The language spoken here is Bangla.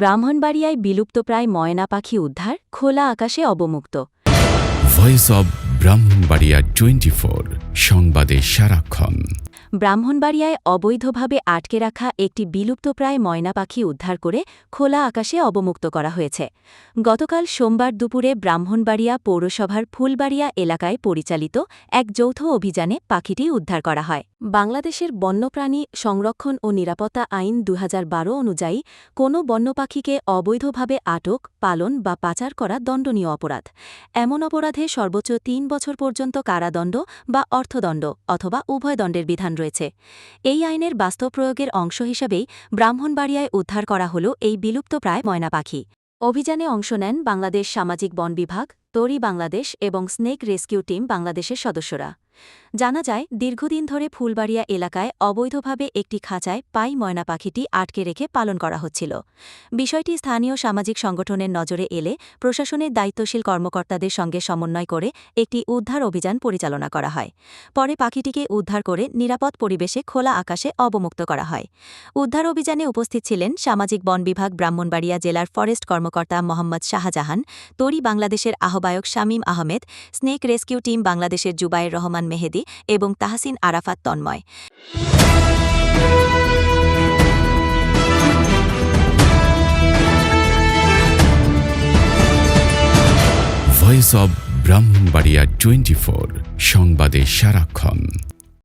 ব্রাহ্মণবাড়িয়ায় বিলুপ্তপ্রায় ময়না পাখি উদ্ধার, খোলা আকাশে অবমুক্ত। ভয়েস অব ব্রাহ্মণবাড়িয়া 24 সংবাদে সারাক্ষণ। ব্রাহ্মণবাড়িয়ায় অবৈধভাবে আটকে রাখা একটি বিলুপ্তপ্রায় ময়না পাখি উদ্ধার করে খোলা আকাশে অবমুক্ত করা হয়েছে। গতকাল সোমবার দুপুরে ব্রাহ্মণবাড়িয়া পৌরসভার ফুলবাড়িয়া এলাকায় পরিচালিত এক যৌথ অভিযানে পাখিটি উদ্ধার করা হয়। বাংলাদেশের বন্যপ্রাণী সংরক্ষণ ও নিরাপত্তা আইন ২০১২ অনুযায়ী কোনো বন্যপাখিকে অবৈধভাবে আটক, পালন বা পাচার করা দণ্ডনীয় অপরাধ। এমন অপরাধে সর্বোচ্চ ৩ বছর পর্যন্ত কারাদণ্ড বা অর্থদণ্ড অথবা উভয় দণ্ডের বিধান রয়েছে। এই আইনের বাস্তব প্রয়োগের অংশ হিসেবেই ব্রাহ্মণবাড়িয়ায় উদ্ধার করা হল এই বিলুপ্তপ্রায় ময়না পাখি। অভিযানে অংশ নেন বাংলাদেশ সামাজিক বন বিভাগ, তরি বাংলাদেশ এবং স্নেক রেস্কিউ টিম বাংলাদেশের সদস্যরা। জানা যায়, দীর্ঘদিন ধরে ফুলবাড়িয়া এলাকায় অবৈধভাবে একটি খাঁচায় পাই ময়না পাখিটি আটকে রেখে পালন করা হচ্ছিল। বিষয়টি স্থানীয় সামাজিক সংগঠনের নজরে এলে প্রশাসনের দায়িত্বশীল কর্মকর্তাদের সঙ্গে সমন্বয় করে একটি উদ্ধার অভিযান পরিচালনা করা হয়। পরে পাখিটিকে উদ্ধার করে নিরাপদ পরিবেশে খোলা আকাশে অবমুক্ত করা হয়। উদ্ধার অভিযানে উপস্থিত ছিলেন সামাজিক বন বিভাগ ব্রাহ্মণবাড়িয়া জেলার ফরেস্ট কর্মকর্তা মোহাম্মদ শাহজাহান, তরি বাংলাদেশের আহ্বায়ক Shamim Ahmed, snake rescue team বাংলাদেশের জুবায়ের রহমান মেহেদি এবং তাহসিন আরাফাত তন্ময়। ভয়েস অব ব্রাহ্মণবাড়িয়া 24 সংবাদে সারাক্ষণ।